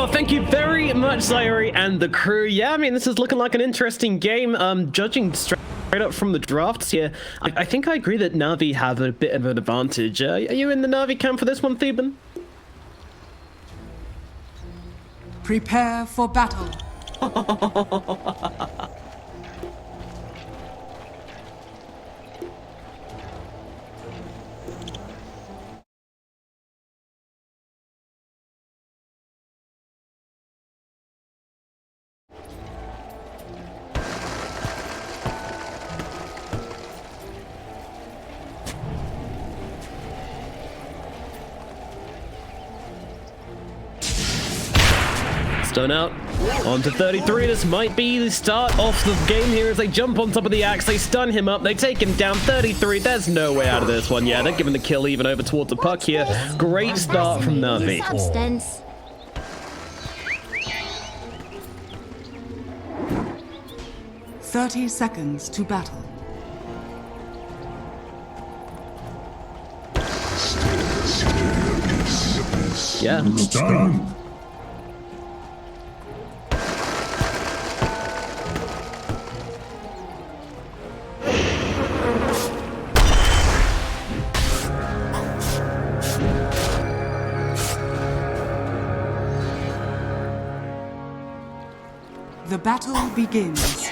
Oh, thank you very much, Sayori and the crew. Yeah, I mean, this is looking like an interesting game. Judging straight up from the drafts here, I think I agree that Navi have a bit of an advantage. Are you in the Navi camp for this one, Theban? Prepare for battle. Stone out. On to 33. This might be the start of the game here as they jump on top of the axe. They stun him up. They take him down. 33. There's no way out of this one. Yeah, they're giving the kill even over towards the puck here. Great start from Navi. 30 seconds to battle. Yeah. Done. The battle begins.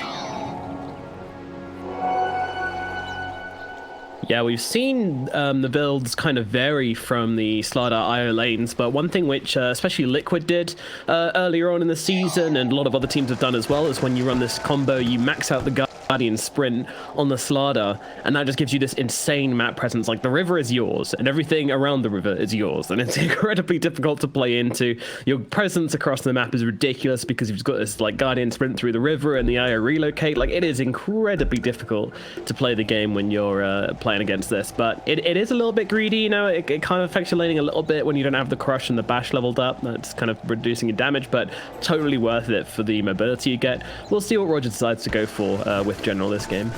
Yeah, we've seen the builds kind of vary from the Slardar IO lanes, but one thing which especially Liquid did earlier on in the season, and a lot of other teams have done as well, is when you run this combo, you max out the Guardian sprint on the Slardar, and that just gives you this insane map presence. Like, the river is yours, and everything around the river is yours, and it's incredibly difficult to play into. Your presence across the map is ridiculous because you've got this like Guardian sprint through the river and the IO relocate. Like, it is incredibly difficult to play the game when you're playing against this, but it is a little bit greedy, you know. It kind of affects your laning a little bit when you don't have the crush and the bash leveled up. That's kind of reducing your damage, but totally worth it for the mobility you get. We'll see what Roger decides to go for with General this game.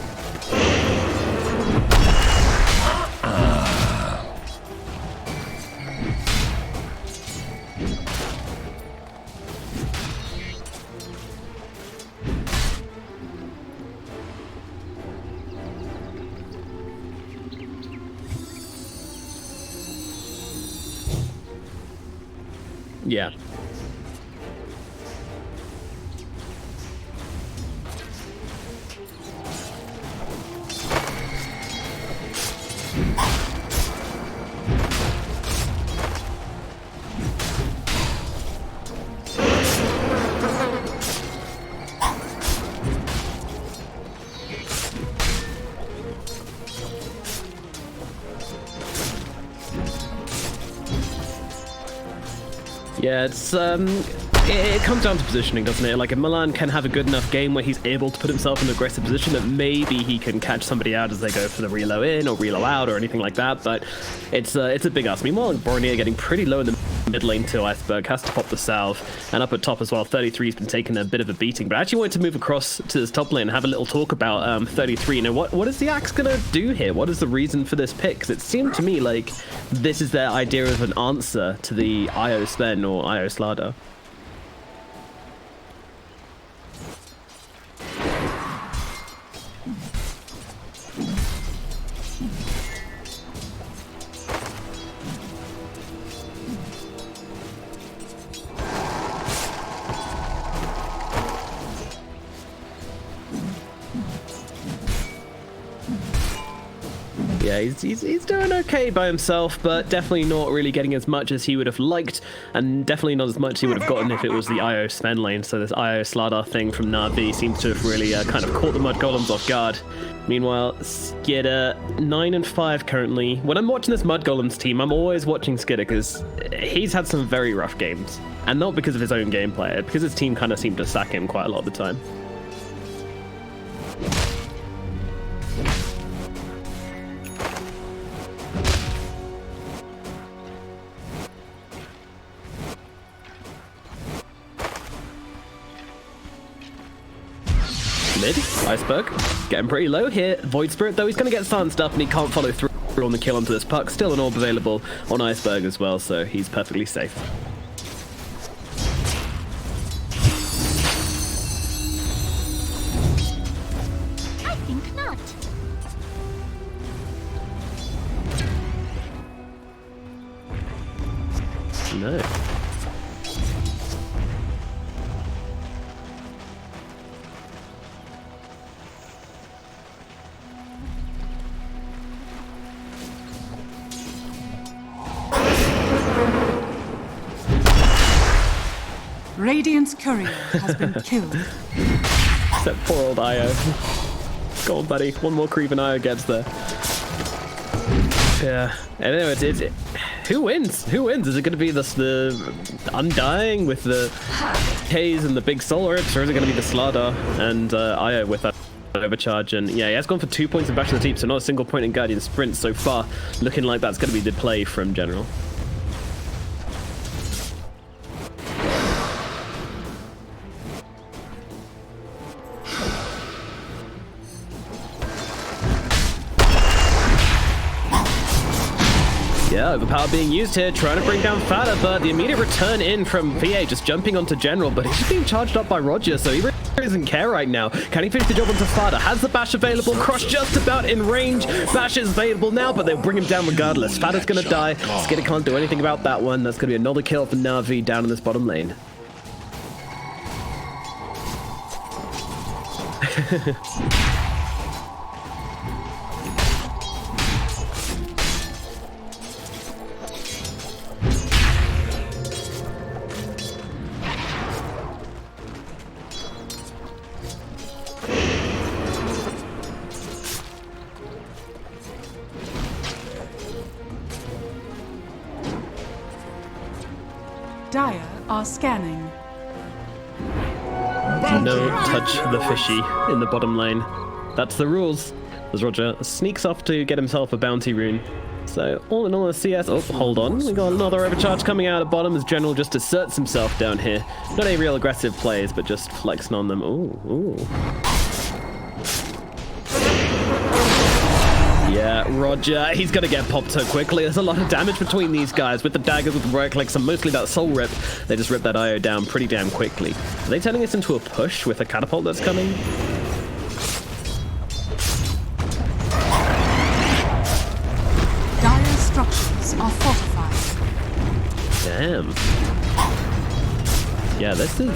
Yeah. Yeah, it's it comes down to positioning, doesn't it? Like, if Milan can have a good enough game where he's able to put himself in an aggressive position, that maybe he can catch somebody out as they go for the reload in or reload out or anything like that, but it's a big ask. Meanwhile, Borneo getting pretty low in the mid lane too. Iceberg has to pop the salve, and up at top as well, 33's been taking a bit of a beating, but I actually wanted to move across to this top lane and have a little talk about 33. Now, what is the Axe gonna do here? What is the reason for this pick? Because it seemed to me like this is their idea of an answer to the IO Sven or IO Slardar. Yeah, he's doing okay by himself, but definitely not really getting as much as he would have liked, and definitely not as much he would have gotten if it was the IO Sven lane. So this IO Slardar thing from Navi seems to have really kind of caught the Mudgolems off guard. Meanwhile, Skidder 9-5 currently. When I'm watching this Mudgolems team, I'm always watching Skidder because he's had some very rough games, and not because of his own gameplay, because his team kind of seemed to sack him quite a lot of the time. Mid, Iceberg, getting pretty low here. Void Spirit, though, he's going to get silenced up and he can't follow through on the kill onto this puck. Still an orb available on Iceberg as well, so he's perfectly safe. No. Radiant's courier has been killed. Except poor old Io. Go on, buddy. One more creep and Io gets there. Yeah. I don't know. It's who wins? Who wins? Is it going to be the Undying with the K's and the big soul rips, or is it going to be the Slardar and Io with that overcharge? And yeah, he has gone for 2 points in Bash of the Deep, so not a single point in Guardian Sprint so far. Looking like that's going to be the play from General. Yeah, overpower being used here, trying to bring down Fada, but the immediate return in from VA just jumping onto General, but he's just being charged up by Roger, so he really doesn't care right now. Can he finish the job onto Fada? Has the bash available? Cross just about in range. Bash is available now, but they'll bring him down regardless. Fada's gonna die. Skidder can't do anything about that one. That's gonna be another kill for Navi down in this bottom lane. Dire are scanning. No touch the fishy in the bottom lane. That's the rules. As Roger sneaks off to get himself a bounty rune. So all in all, a CS. Oh, hold on. We got another overcharge coming out at bottom as General just asserts himself down here. Not any real aggressive plays, but just flexing on them. Ooh, ooh. Yeah, Roger, he's going to get popped so quickly. There's a lot of damage between these guys with the daggers, with the right clicks, and mostly that soul rip. They just rip that IO down pretty damn quickly. Are they turning this into a push with a catapult that's coming? Dire structures are fortified. Damn. Yeah, this is...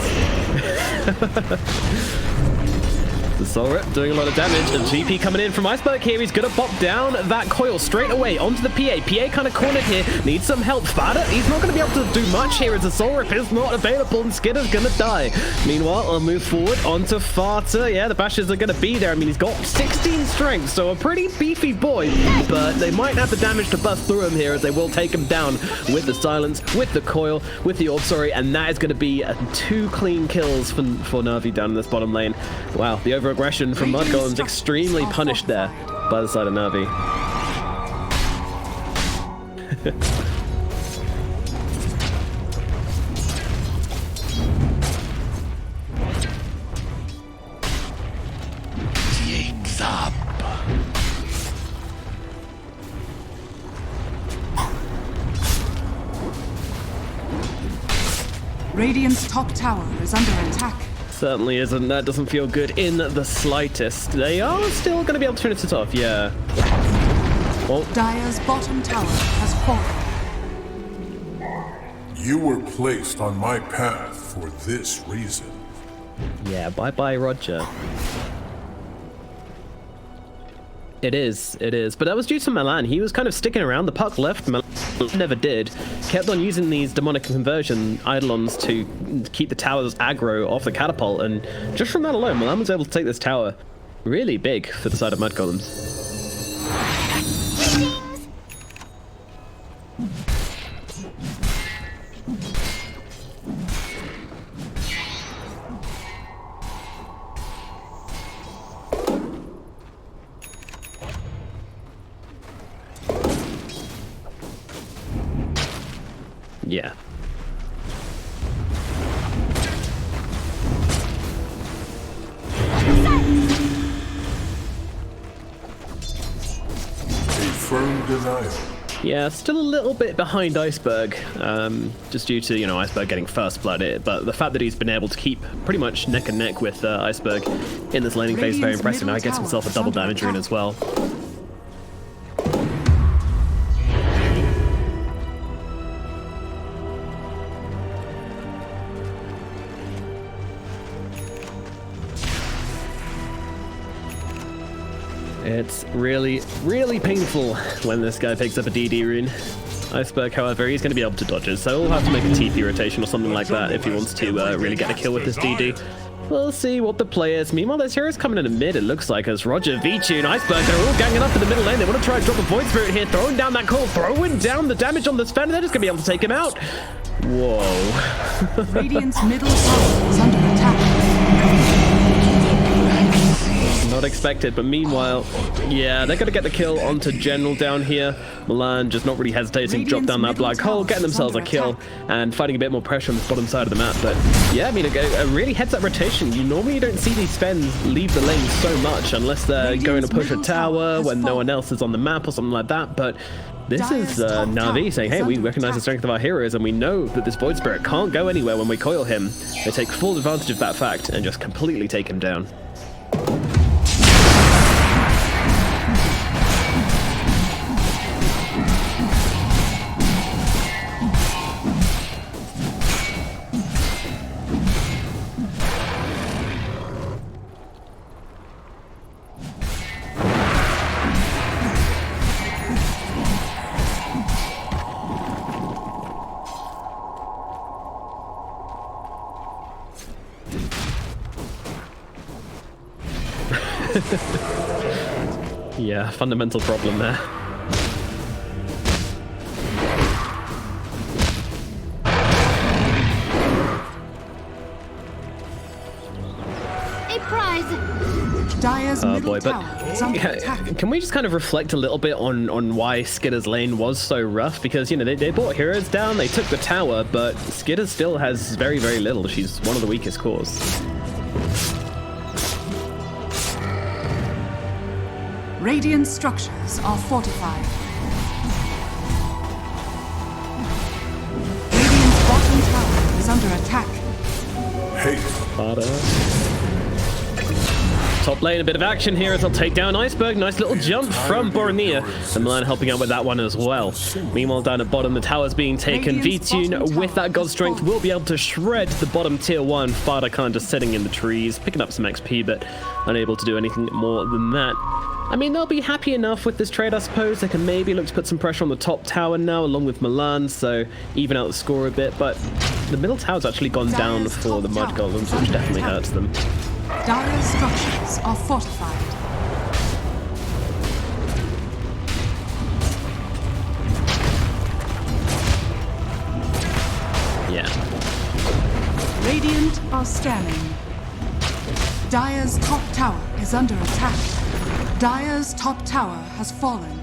The soul rip doing a lot of damage, and GP coming in from Iceberg here. He's gonna pop down that coil straight away onto the PA. PA kind of cornered here, needs some help. Fada, he's not gonna be able to do much here as the soul rip is not available and Skidder's gonna die. Meanwhile, I'll move forward onto Fata. Yeah, the bashes are gonna be there. I mean, he's got 16 strength, so a pretty beefy boy, but they might have the damage to bust through him here as they will take him down with the silence, with the coil, with the orb, sorry, and that is gonna be 2 clean kills for Navi down in this bottom lane. Wow, the over-aggression from Mudgolems extremely punished there by the side of Navi. Radiant's top tower is under attack. Certainly isn't. That doesn't feel good in the slightest. They are still going to be able to finish it off, yeah. Well, Dire's bottom tower has fallen. You were placed on my path for this reason. yeah, bye-bye, Roger. It is. But that was due to Milan. He was kind of sticking around. The puck left. Milan never did. Kept on using these demonic conversion eidolons to keep the towers aggro off the catapult. And just from that alone, Milan was able to take this tower really big for the side of Mudgolems. Yeah. Firm denial. Yeah, still a little bit behind Iceberg, just due to, Iceberg getting first blood. But the fact that he's been able to keep pretty much neck and neck with Iceberg in this laning phase is very impressive. Now he gets himself a double damage rune as well. It's really, really painful when this guy picks up a DD rune. Iceberg, however, he's going to be able to dodge it, so he'll have to make a TP rotation or something like that if he wants to really get a kill with this DD. We'll see what the play is. Meanwhile, there's heroes coming in the mid, it looks like, as Roger, V2, and Iceberg, they're all ganging up in the middle lane. They want to try and drop a Void Spirit here, throwing down that call, throwing down the damage on this Sven, and they're just going to be able to take him out. Whoa. Radiant's middle tower is under attack. Not expected, but meanwhile, yeah, they're going to get the kill onto General down here. Milan just not really hesitating to drop down that black hole, getting themselves a kill, and fighting a bit more pressure on the bottom side of the map. But yeah, I mean, a really heads-up rotation. You normally don't see these Sven leave the lane so much unless they're going to push a tower when no one else is on the map or something like that. But this is Navi saying, hey, we recognize the strength of our heroes, and we know that this Void Spirit can't go anywhere when we coil him. They take full advantage of that fact and just completely take him down. Yeah, fundamental problem there. A prize. Dire's middle tower is under attack. Can we just kind of reflect a little bit on why Skitter's lane was so rough? Because, you know, they brought heroes down, they took the tower, but Skitter still has very, very little. She's one of the weakest cores. Radiant structures are fortified. Radiant's bottom tower is under attack. Top lane, a bit of action here as they'll take down Iceberg. Nice little jump from Boromir. And Milan helping out with that one as well. Meanwhile, down at bottom, the tower's being taken. V-Tune, with that God Strength, will be able to shred the bottom tier 1. Fada Khan just sitting in the trees, picking up some XP, but unable to do anything more than that. I mean, they'll be happy enough with this trade, I suppose. They can maybe look to put some pressure on the top tower now, along with Milan, so even out the score a bit. But the middle tower's actually gone down for the Mudgolems, which definitely hurts them. Dire's structures are fortified. Yeah. Radiant are scanning. Dire's top tower is under attack. Dire's top tower has fallen.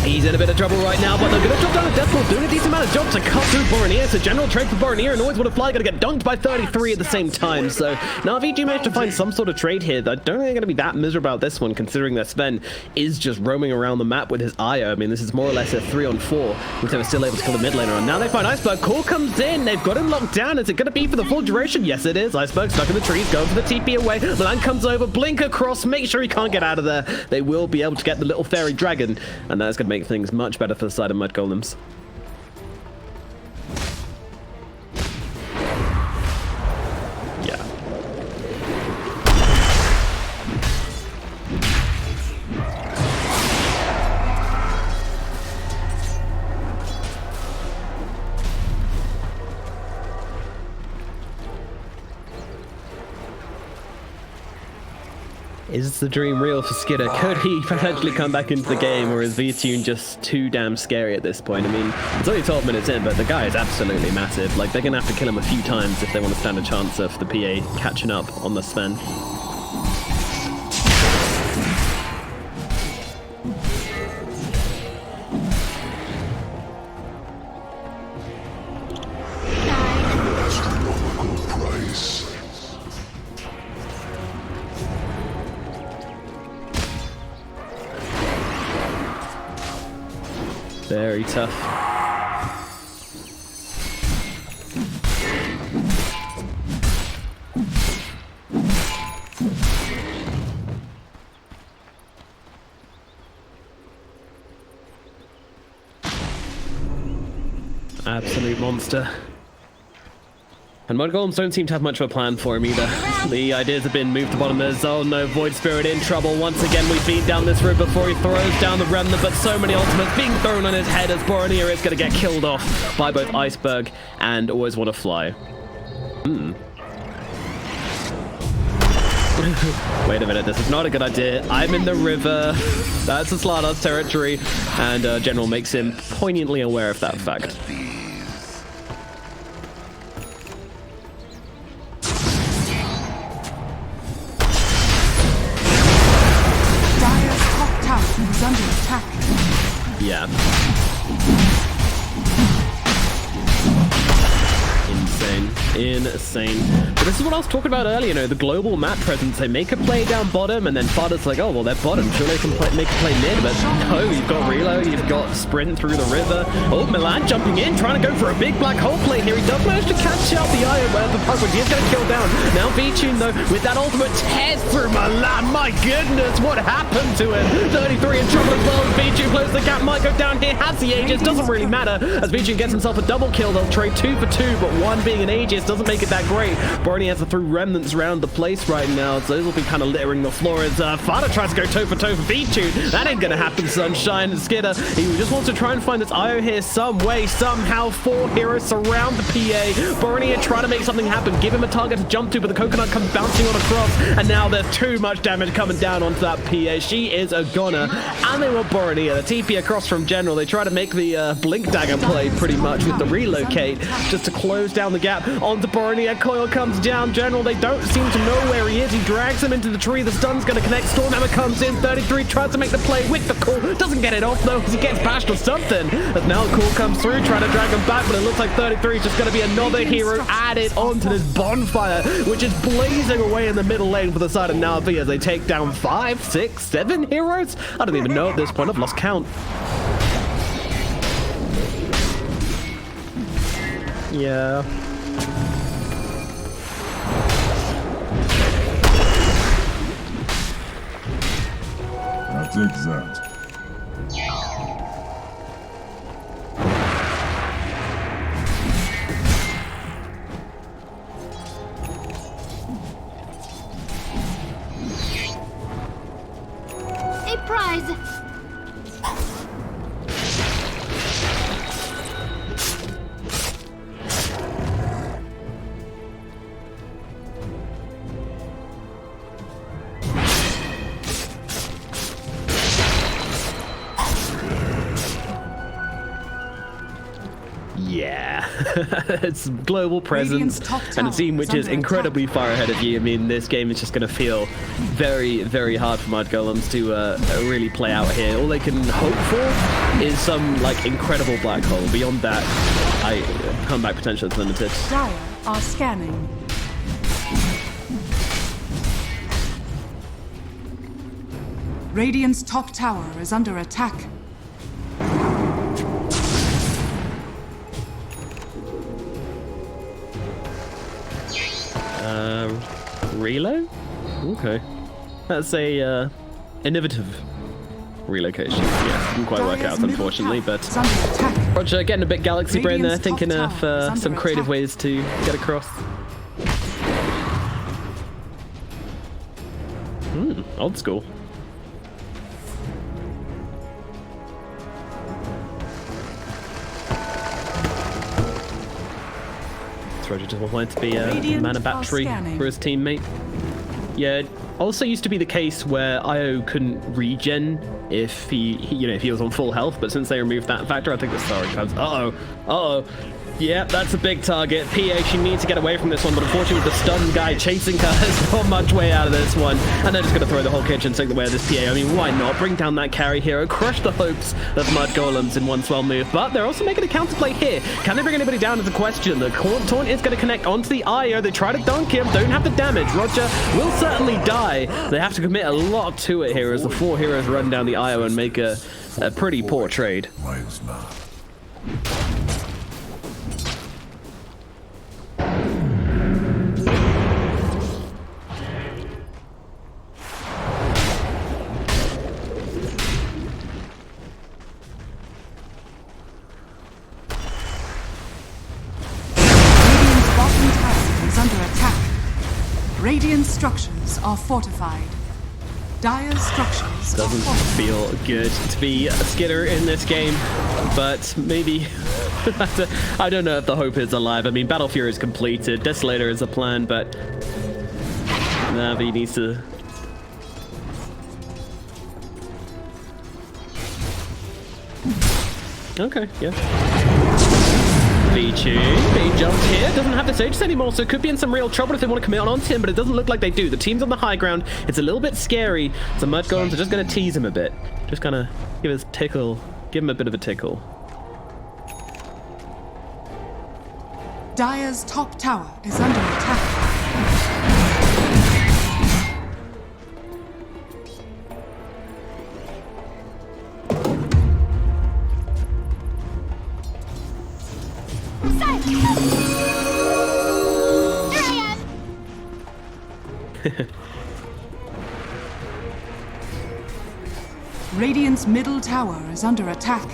He's in a bit of trouble right now, but they're going to drop down a death ball, doing a decent amount of jobs to cut through Boromir. So general trade for Boromir, and always want to fly, going to get dunked by 33 at the same time. So Navi do manage to find some sort of trade here. I don't think they're going to be that miserable about this one, considering that Sven is just roaming around the map with his IO. I mean, this is more or less a 3-on-4, which they were still able to kill the mid laner on. Now they find Iceberg. Call comes in. They've got him locked down. Is it going to be for the full duration? Yes, it is. Iceberg stuck in the trees, going for the TP away. Milan comes over, blink across, make sure he can't get out of there. They will be able to get the little fairy dragon, and that's going to make things much better for the side of Mudgolems. Yeah. Is the dream real for Skidder? Could he potentially come back into the game, or is V-Tune just too damn scary at this point? I mean, it's only 12 minutes in, but the guy is absolutely massive. Like, they're going to have to kill him a few times if they want to stand a chance of the PA catching up on the Sven. Very tough. Absolute monster. And Mudgolems don't seem to have much of a plan for him either. The ideas have been moved to bottom. There's, oh no, Void Spirit in trouble. Once again, we've been down this route before he throws down the Remnant, but so many ultimates being thrown on his head as Boromir is going to get killed off by both Iceberg and Always Want to Fly. Wait a minute, this is not a good idea. I'm in the river. That's a Slardar's territory. And General makes him poignantly aware of that fact. Is under attack. Yeah. Insane. But this is what I was talking about earlier, you know, the global map presence. They make a play down bottom, and then Fada's like, oh, well, they're bottom. Sure, they can make a play mid, but no, you've got reload, you've got sprint through the river. Oh, Milan jumping in, trying to go for a big black hole play here. He does manage to catch out the Io, where the Puck, he is going to kill down. Now V-Tune, though, with that ultimate tears through Milan. My goodness, what happened to him? 33 in trouble as well. V-Tune closes the gap, might go down here, has the Aegis, doesn't really matter. As V-Tune gets himself a double kill, they'll trade 2 for 2, but one being an Aegis doesn't make it that great. Borny has to throw remnants around the place right now, so those will be kind of littering the floor as Fada tries to go toe for toe for V-Tune. That ain't gonna happen, Sunshine. Skidder, he just wants to try and find this Io here some way, somehow. 4 heroes surround the PA. Borny trying to make something happen, give him a target to jump to, but the coconut comes bouncing on across, and now there's too much damage coming down onto that PA. She is a goner, and they want Borny. The TP across from General. They try to make the Blink Dagger play pretty much with the relocate, just to close down the gap onto Borny. Coil comes down. General, they don't seem to know where he is. He drags him into the tree. The stun's going to connect. Stormhammer comes in. 33 tries to make the play with the call. Doesn't get it off, though, because he gets bashed or something. As now the call comes through, trying to drag him back, but it looks like 33 is just going to be another hero added onto this bonfire, which is blazing away in the middle lane for the side of Navi as they take down 5, 6, 7 heroes? I don't even know at this point. I've lost count. Yeah. Take that. A prize. Yeah, it's global presence and a team which is incredibly far ahead of you. I mean, this game is just going to feel very, very hard for Mudgolems to really play out here. All they can hope for is some, like, incredible black hole. Beyond that, comeback potential is limited. Dire are scanning. Radiant's top tower is under attack. Reload? Okay. That's a innovative relocation. Yeah, didn't quite work out, unfortunately, but Roger getting a bit galaxy brain there, thinking of some creative ways to get across. Old school. Roger just wanted to be a mana battery for his teammate. Yeah, it also used to be the case where Io couldn't regen if if he was on full health, but since they removed that factor, I think the Star comes. Uh-oh. Yeah, that's a big target. PA, she needs to get away from this one, but unfortunately with the stun guy chasing her, there's not much way out of this one. And they're just going to throw the whole kitchen sink the way of this PA. I mean, why not? Bring down that carry hero, crush the hopes of Mudgolems in one swell move. But they're also making a counterplay here. Can they bring anybody down is the question. The taunt is going to connect onto the Io. They try to dunk him, don't have the damage. Roger will certainly die. They have to commit a lot to it here as the 4 heroes run down the Io and make a pretty poor trade. Mine's not. Radiant structures are fortified. Dire's structures Doesn't are fortified. feel good to be a skidder in this game, but maybe I don't know if the hope is alive. I mean, Battle Fury is completed, Desolator is a plan, but Navi needs to. Okay, yeah. V2 being jumped here, doesn't have the Sages anymore, so could be in some real trouble if they want to commit on him, but it doesn't look like they do. The team's on the high ground, it's a little bit scary, so Mudgolems are just going to tease him a bit. Just kind of give him a bit of a tickle. Dire's top tower is under attack. Radiant's middle tower is under attack.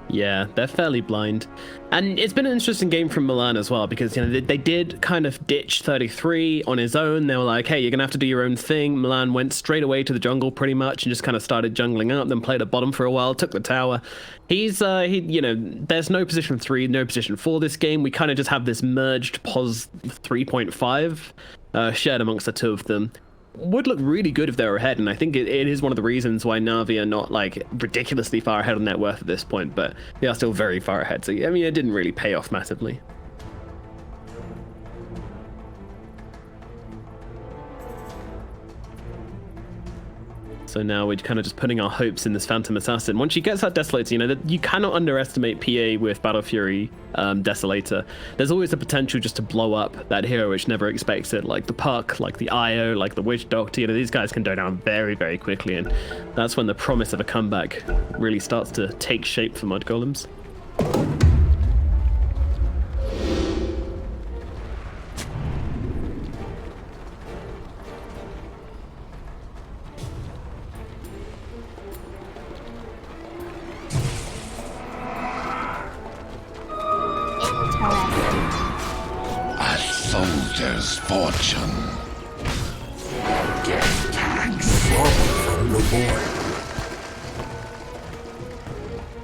Yeah, they're fairly blind. And it's been an interesting game from Milan as well, because they did kind of ditch 33 on his own. They were like, hey, you're going to have to do your own thing. Milan went straight away to the jungle pretty much and just kind of started jungling up, then played at bottom for a while, took the tower. There's no position 3, no position 4 this game. We kind of just have this merged pos 3.5 shared amongst the two of them. Would look really good if they were ahead, and I think it is one of the reasons why Navi are not like ridiculously far ahead on net worth at this point, but they are still very far ahead, so I mean it didn't really pay off massively. So now we're kind of just putting our hopes in this Phantom Assassin. Once she gets that Desolator, you cannot underestimate PA with Battle Fury Desolator. There's always the potential just to blow up that hero which never expects it, like the Puck, like the IO, like the Witch Doctor. These guys can go down very, very quickly, and that's when the promise of a comeback really starts to take shape for Mudgolems. Soldier's fortune. Death tanks from the void.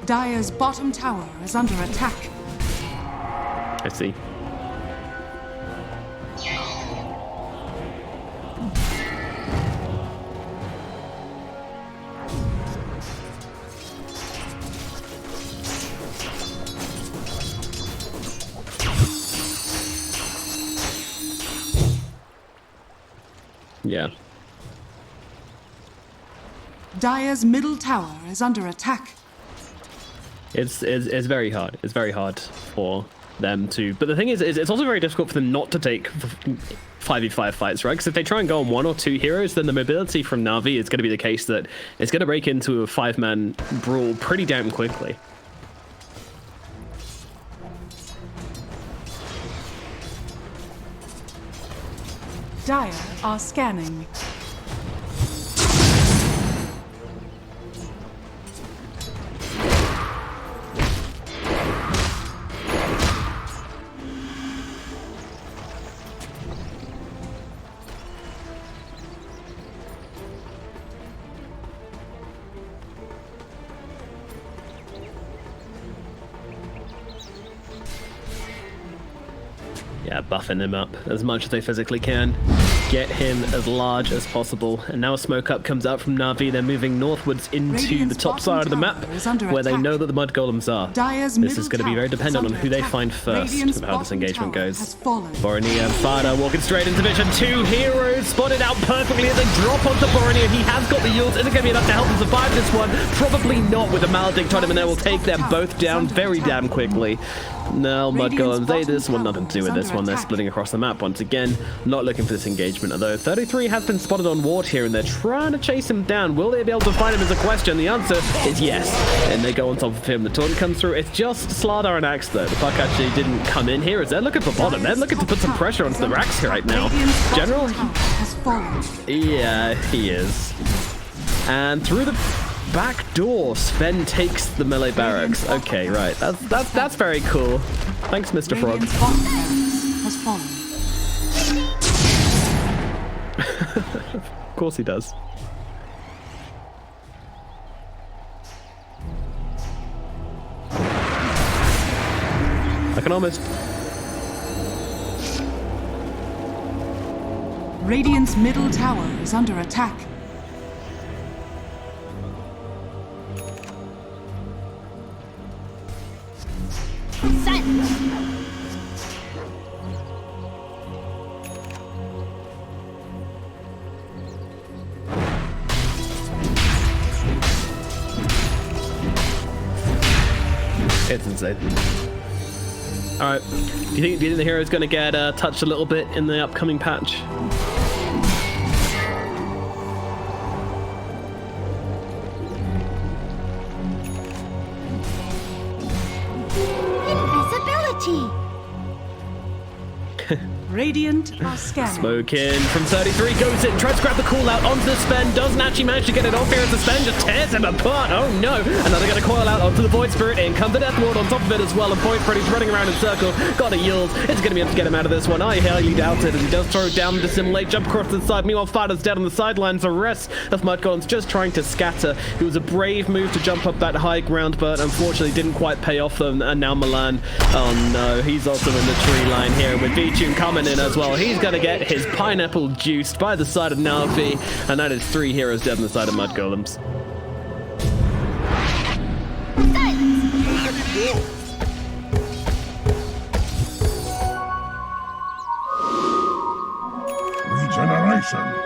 Dire's bottom tower is under attack. I see. Yeah. Dire's middle tower is under attack. It's very hard. It's very hard for them to. But the thing is it's also very difficult for them not to take 5v5 fights, right? Because if they try and go on 1 or 2 heroes, then the mobility from Navi is going to be the case that it's going to break into a 5-man brawl pretty damn quickly. Dire are scanning. Yeah, buffing him up as much as they physically can. Get him as large as possible. And now a smoke up comes out from Navi. They're moving northwards into the top side of the map, where they know that the Mudgolems are. This is going to be very dependent on who they find first with how this engagement goes. Borony and Fada walking straight into Vision. 2 heroes spotted out perfectly as they drop onto Borony. He has got the yields. Is it going to be enough to help him survive this one? Probably not, with the Maledict on him, and they will take them both down very damn quickly. Now Mudgolems, this want nothing to do with this one. They're splitting across the map once again, not looking for this engagement, although 33 has been spotted on ward here and they're trying to chase him down. Will they be able to find him is a question. The answer is yes, and they go on top of him. The taunt comes through. It's just Slardar and Axe though. The Puck actually didn't come in here as they're looking for bottom. They're looking to put some pressure onto the Rax right now. General, yeah, he is. And through the back door, Sven takes the melee barracks. Okay, right. That's very cool. Thanks, Mr. Frog. Radiant's bottom barracks has fallen. Of course he does. I can almost... Radiant's middle tower is under attack. It's insane. Alright. Do you think the hero's going to get touched a little bit in the upcoming patch? Invisibility! Radiant are scanning. Smoke in from 33, goes in, tries to grab the call out onto the Sven, doesn't actually manage to get it off here as the Sven just tears him apart. Oh no! Another gonna coil out onto the Void Spirit, in comes the Death Ward on top of it as well, and Point Freddy's running around in circle, got a yield. It's gonna be able to get him out of this one. I highly doubt it, as he does throw it down, dissimulate, jump across to the side. Meanwhile, Fighter's dead on the sidelines. The rest of Mudgolems just trying to scatter. It was a brave move to jump up that high ground, but unfortunately didn't quite pay off them. And now Milan, oh no, he's also in the tree line here with V-Tune coming in as well. He's gonna get his pineapple juiced by the side of Navi, and that is 3 heroes dead on the side of Mudgolems. Regeneration.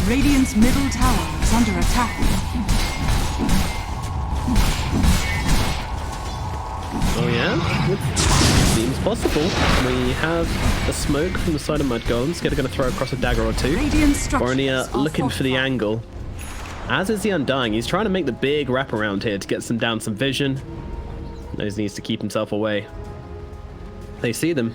Radiant's middle tower is under attack. Oh yeah? It seems possible. We have a smoke from the side of Mudgolems. Going to throw across a dagger or two. Radiant structures Bornea are looking for the fortified. angle. As is the Undying. He's trying to make the big wraparound here to get down some vision. Knows he needs to keep himself away. They see them.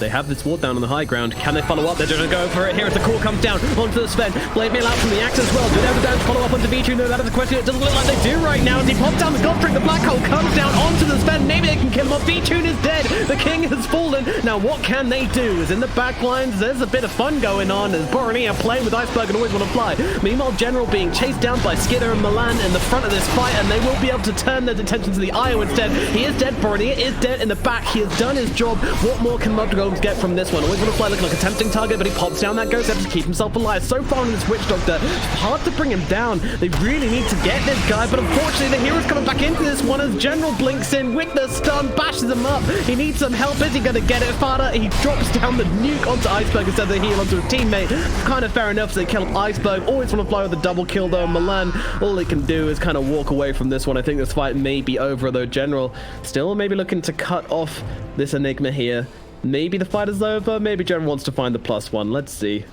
They have this ward down on the high ground. Can they follow up? They're going to go for it. Here as the core comes down onto the Sven. Blade Mail out from the axe as well. Do they have the damage to follow up onto V2? No, that is the question. It doesn't look like they do right now. As he pops down the Godfrey, the black hole comes down onto the Sven. Maybe they can kill him off. V2 is dead. The king has fallen. Now what can they do? As in the back lines, there's a bit of fun going on as Bornea playing with Iceberg and always want to fly. Meanwhile, General being chased down by Skidder and Milan in the front of this fight, and they will be able to turn their attention to the Io instead. He is dead. Bornea is dead in the back. He has done his job. What more can Mudgolems get from this one? Always want to fly looking like a tempting target, but he pops down that ghost to keep himself alive. So far in this Witch Doctor, hard to bring him down. They really need to get this guy, but unfortunately the hero's coming back into this one as General blinks in with the stun, bashes him up. He needs some help. Is he going to get it? Fada, he drops down the nuke onto Iceberg instead of the heal onto his teammate. Kind of fair enough, so they kill Iceberg. Always want to fly with a double kill though. Milan, all he can do is kind of walk away from this one. I think this fight may be over though. General still maybe looking to cut off this Enigma here. Maybe the fight is over. Maybe General wants to find the +1. Let's see.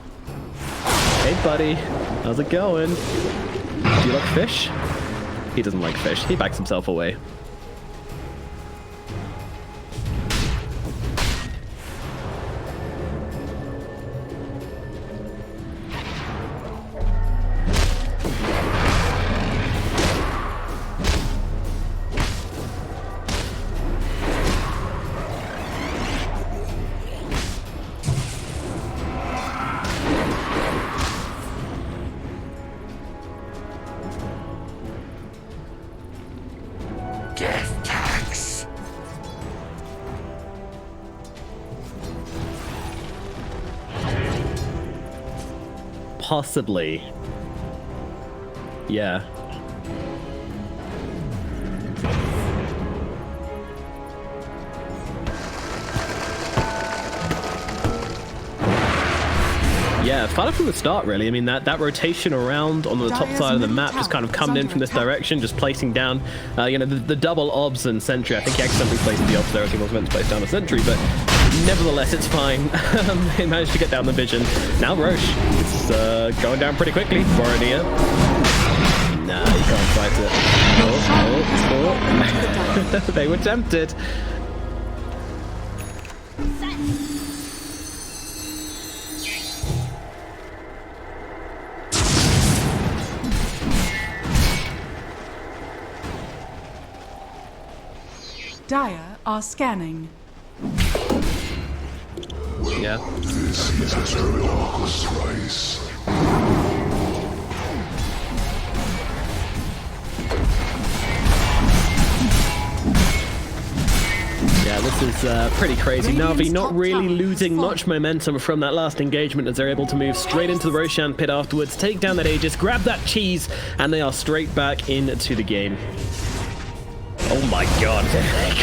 Hey, buddy. How's it going? Do you like fish? He doesn't like fish. He backs himself away. Death tax. Possibly. Yeah. Yeah, fun from the start, really. I mean, that rotation around on the top side of the map, just kind of coming in from this direction, just placing down, you know, the double obs and sentry. I think he accidentally placed the obs there as he was meant to place down a sentry, but nevertheless, it's fine. He managed to get down the vision. Now Roche, it's going down pretty quickly. Bornea. Nah, he can't fight it. Oh. They were tempted. Dire are scanning. Yeah. This is a tremendous race. Yeah, this is pretty crazy. Navi not really losing much momentum from that last engagement as they're able to move straight into the Roshan pit afterwards, take down that Aegis, grab that cheese, and they are straight back into the game. Oh my god,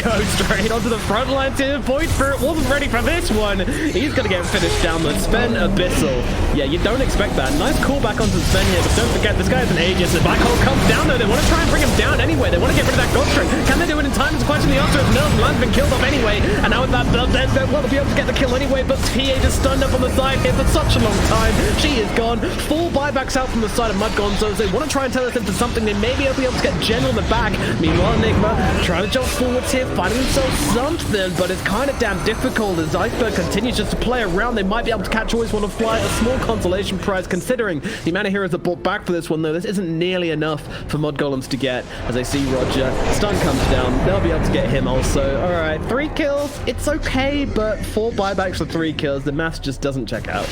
go straight onto the front line to Bo3 wasn't ready for this one. He's gonna get finished down the Sven Abyssal. Yeah, you don't expect that. Nice callback onto Sven here, but don't forget this guy has an Aegis. The Black Hole comes down though. They want to try and bring him down anyway. They want to get rid of that Godstring. Can they do it in time? It's a question. The answer is no. Milan's been killed off anyway. And now with that build, they'll be able to get the kill anyway, but PA just stunned up on the side here for such a long time. She is gone. 4 buybacks out from the side of Mudgolems, so they want to try and tell us into something. They may be able to get General in the back. Meanwhile, Nigma trying to jump forwards here, finding themselves something, but it's kind of damn difficult as Iceberg continues just to play around. They might be able to catch Always Want to Fly, a small consolation prize considering the amount of heroes that brought back for this one, though. This isn't nearly enough for Mudgolems to get as they see Roger. Stun comes down. They'll be able to get him also. All right, 3 kills. It's okay, but 4 buybacks for 3 kills. The math just doesn't check out.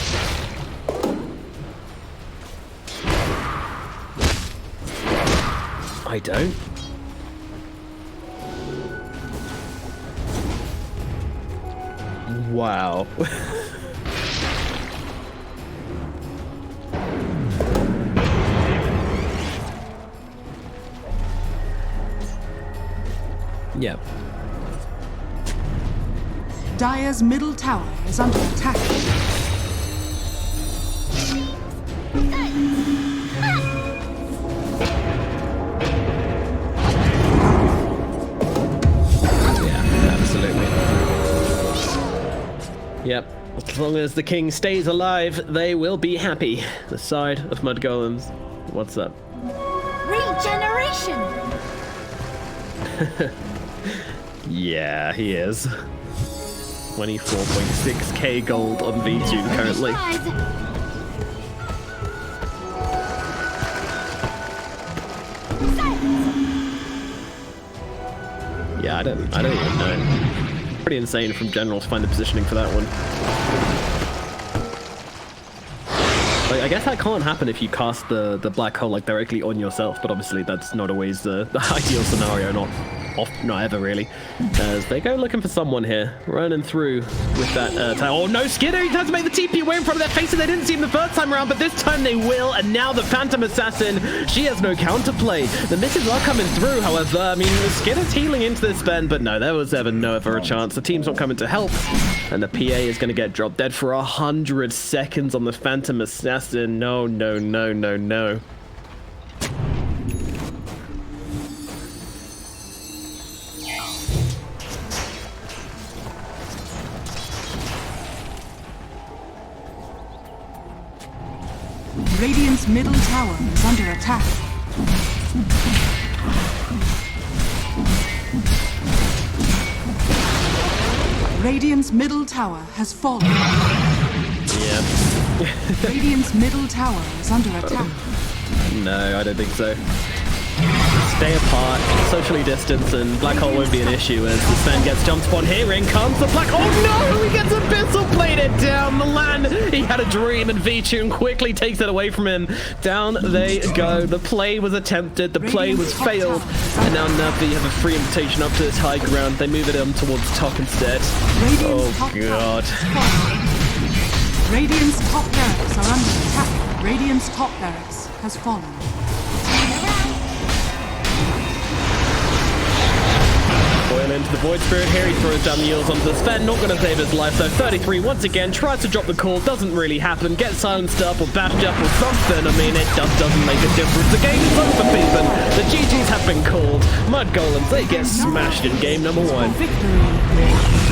I don't. Wow. Yep. Dire's middle tower is under attack. Yep, as long as the king stays alive, they will be happy. The side of Mudgolems. What's up? Regeneration! Yeah, he is. 24.6k gold on V2 currently. Yeah, I don't even know. Pretty insane from General to find the positioning for that one. Like, I guess that can't happen if you cast the black hole like directly on yourself, but obviously that's not always the ideal scenario, not ever really. As they go looking for someone here, running through with that oh no, Skinner, he has to make the TP away in front of their faces. They didn't see him the first time around, but this time they will, and now the Phantom Assassin, she has no counterplay. The misses are coming through, however. I mean, Skinner's healing into this Ben, but no, there was never a chance. The team's not coming to help, and the PA is going to get dropped dead for 100 seconds on the Phantom Assassin. No, no, no, no, no. Radiant's middle tower is under attack. Radiant's middle tower has fallen. Yeah. Radiant's middle tower is under attack. No, I don't think so. Stay apart, socially distance, and Black Hole won't be an issue as the Sven gets jumped upon here. In comes the Black Hole. Oh no! He gets Abyssal bladed down the land. He had a dream, and V-Tune quickly takes it away from him. Down they go. The play was attempted, the play was failed, and now Navi have a free invitation up to this high ground. They move it towards top instead. Oh god. Radiant's top barracks are under attack. Radiant's top barracks has fallen. Boil into the Void Spirit here, he throws down the eels onto the Sven, not going to save his life, so 33 once again, tries to drop the call, doesn't really happen, gets silenced up or bashed up or something. I mean, it just doesn't make a difference. The game is over, people. The GGs have been called. Mudgolems, they get smashed in game number 1. Victory.